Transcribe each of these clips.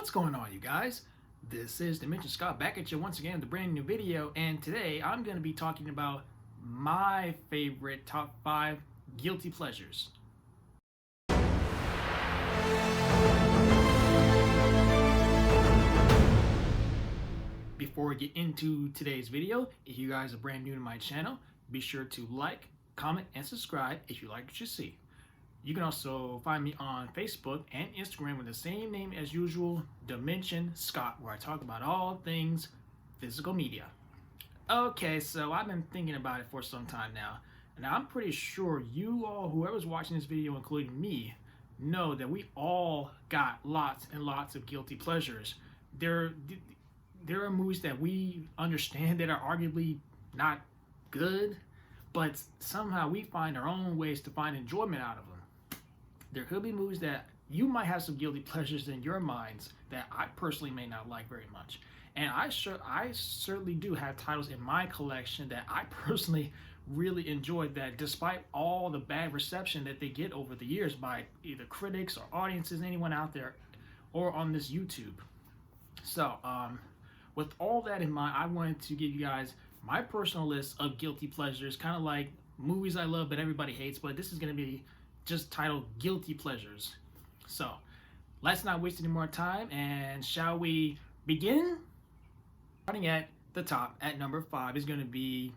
What's going on, you guys? This is Dimension Scott back at you once again with a brand new video, and today I'm going to be talking about my favorite top 5 guilty pleasures. Before we get into today's video, if you guys are brand new to my channel, be sure to like, comment, and subscribe if you like what you see. You can also find me on Facebook and Instagram with the same name as usual, Dimension Scott, where I talk about all things physical media. Okay, so I've been thinking about it for some time now, and I'm pretty sure you all, whoever's watching this video, including me, know that we all got lots and lots of guilty pleasures. There are movies that we understand that are arguably not good, but somehow we find our own ways to find enjoyment out of them. There could be movies that you might have some guilty pleasures in your minds that I personally may not like very much. And I certainly do have titles in my collection that I personally really enjoyed, that despite all the bad reception that they get over the years by either critics or audiences, anyone out there, or on this YouTube. So, with all that in mind, I wanted to give you guys my personal list of guilty pleasures, kind of like movies I love but everybody hates, but this is going to be just titled Guilty Pleasures. So let's not waste any more time, and shall we begin? Starting at the top at number 5 is going to be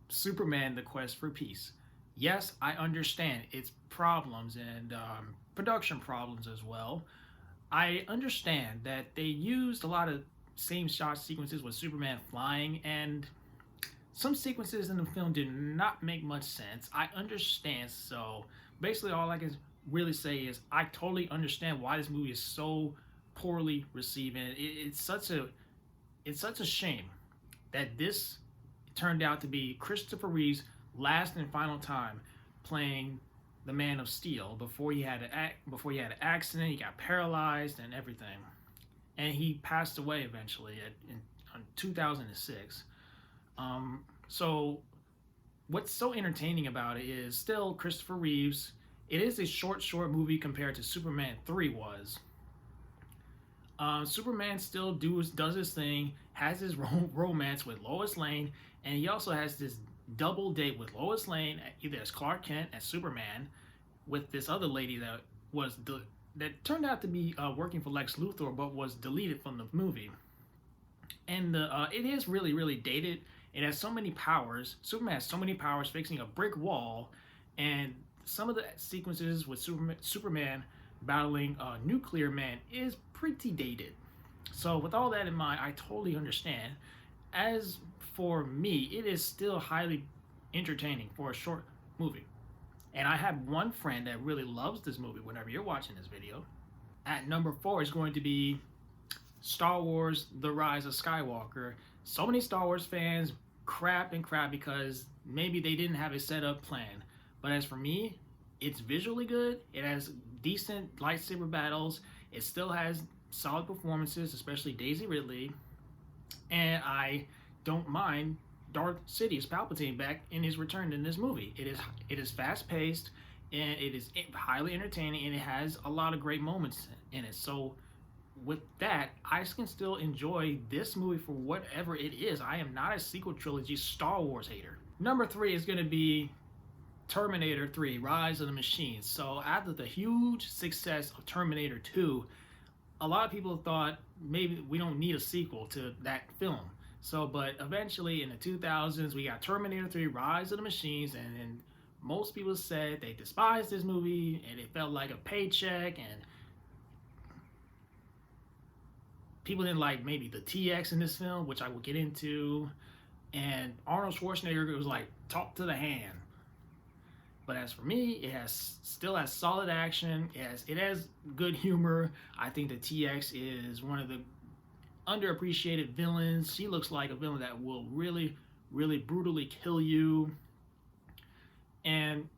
Superman: The Quest for Peace. Yes, I understand its problems and production problems as well. I understand that they used a lot of same shot sequences with Superman flying, and some sequences in the film did not make much sense. I understand. So basically all I can really say is I totally understand why this movie is so poorly received, and it's such a shame that this turned out to be Christopher Reeve's last and final time playing the Man of Steel before he had an accident. He got paralyzed and everything, and he passed away eventually in 2006. So what's so entertaining about it is still Christopher Reeves. It is a short movie compared to Superman 3 was. Superman still does his thing, has his romance with Lois Lane, and he also has this double date with Lois Lane, either as Clark Kent, as Superman, with this other lady that turned out to be working for Lex Luthor, but was deleted from the movie. And it is really, really dated. It has so many powers. Superman has so many powers, fixing a brick wall, and some of the sequences with Superman battling Nuclear Man is pretty dated. So with all that in mind, I totally understand. As for me, it is still highly entertaining for a short movie. And I have one friend that really loves this movie whenever you're watching this video. At number 4 is going to be Star Wars: The Rise of Skywalker. So many Star Wars fans crap because maybe they didn't have a setup plan. But as for me, it's visually good. It has decent lightsaber battles. It still has solid performances, especially Daisy Ridley. And I don't mind Darth Sidious Palpatine back in his return in this movie. It is fast paced, and it is highly entertaining, and it has a lot of great moments in it. So with that, I can still enjoy this movie for whatever it is. I am not a sequel trilogy Star Wars hater. Number 3 is going to be Terminator 3: Rise of the Machines. So after the huge success of Terminator 2, a lot of people thought maybe we don't need a sequel to that film. So, but eventually in the 2000s, we got Terminator 3: Rise of the Machines, and most people said they despised this movie and it felt like a paycheck, and people didn't like maybe the TX in this film, which I will get into, and Arnold Schwarzenegger was like talk to the hand. But as for me, it still has solid action. It has good humor. I think the TX is one of the underappreciated villains. She looks like a villain that will really, really brutally kill you. And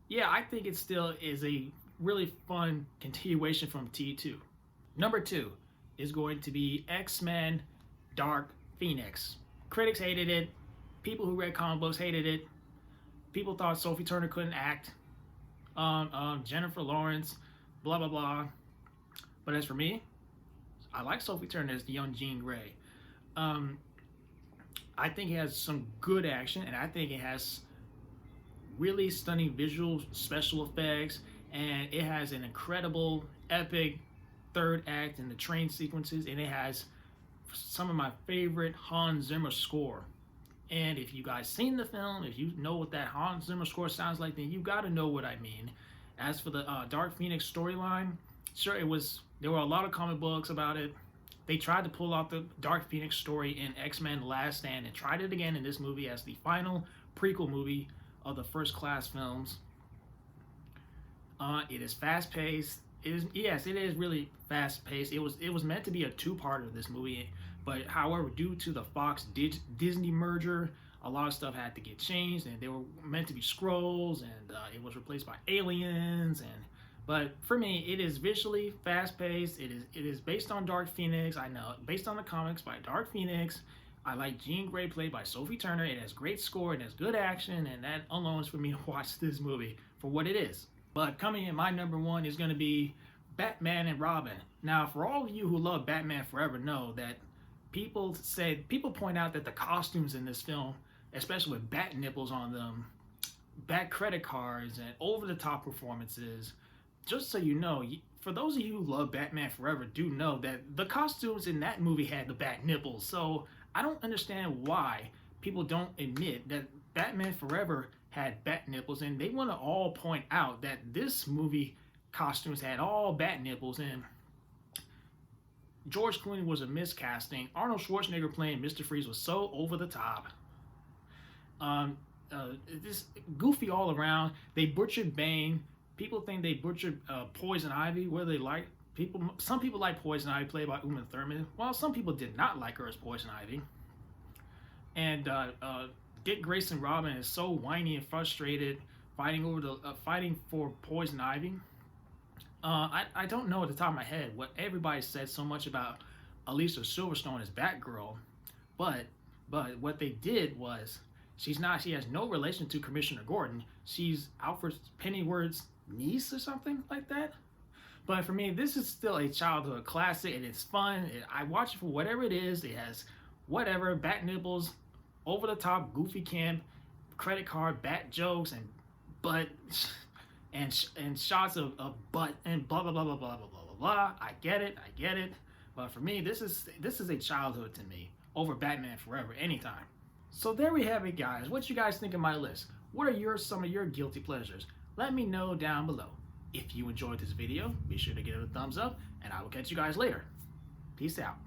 yeah, I think it still is a really fun continuation from T2. Number 2 is going to be X-Men: Dark Phoenix. Critics hated it. People who read comic books hated it. People thought Sophie Turner couldn't act. Jennifer Lawrence, blah, blah, blah. But as for me, I like Sophie Turner as the young Jean Grey. I think it has some good action, and I think it has really stunning visual special effects, and it has an incredible, epic third act in the train sequences, and it has some of my favorite Hans Zimmer score. And if you guys seen the film, if you know what that Hans Zimmer score sounds like, then you got to know what I mean. As for the Dark Phoenix storyline, sure, there were a lot of comic books about it. They tried to pull out the Dark Phoenix story in X-Men Last Stand and tried it again in this movie as the final prequel movie of the First Class films. It is fast-paced. Yes, it is really fast-paced. It was meant to be a two-parter of this movie, but however, due to the Fox Disney merger, a lot of stuff had to get changed, and they were meant to be Skrulls, and it was replaced by aliens. But for me, it is visually fast-paced. It is based on Dark Phoenix. I know, based on the comics by Dark Phoenix. I like Jean Grey played by Sophie Turner. It has great score, it has good action, and that alone is for me to watch this movie for what it is. But coming in, my number one is going to be Batman and Robin. Now, for all of you who love Batman Forever, know that people point out that the costumes in this film, especially with bat nipples on them, bat credit cards, and over-the-top performances. Just so you know, for those of you who love Batman Forever, do know that the costumes in that movie had the bat nipples. So I don't understand why people don't admit that Batman Forever had bat nipples, and they want to all point out that this movie costumes had all bat nipples, and George Clooney was a miscasting. Arnold Schwarzenegger playing Mr. Freeze was so over the top. This goofy all around. They butchered Bane. People think they butchered Poison Ivy, whether they like people. Some people like Poison Ivy, played by Uma Thurman, while some people did not like her as Poison Ivy. And Dick Grayson Robin is so whiny and frustrated, fighting for Poison Ivy. I don't know at the top of my head what everybody said so much about Alicia Silverstone as Batgirl, but what they did was she has no relation to Commissioner Gordon. She's Alfred Pennyworth's niece or something like that. But for me, this is still a childhood classic, and it's fun. I watch it for whatever it is. It has whatever bat nipples, over the top, goofy camp, credit card, bat jokes, and shots of butt and blah blah blah blah blah blah blah blah. I get it. But for me, this is a childhood to me over Batman Forever anytime. So there we have it, guys. What you guys think of my list? What are some of your guilty pleasures? Let me know down below. If you enjoyed this video, be sure to give it a thumbs up, and I will catch you guys later. Peace out.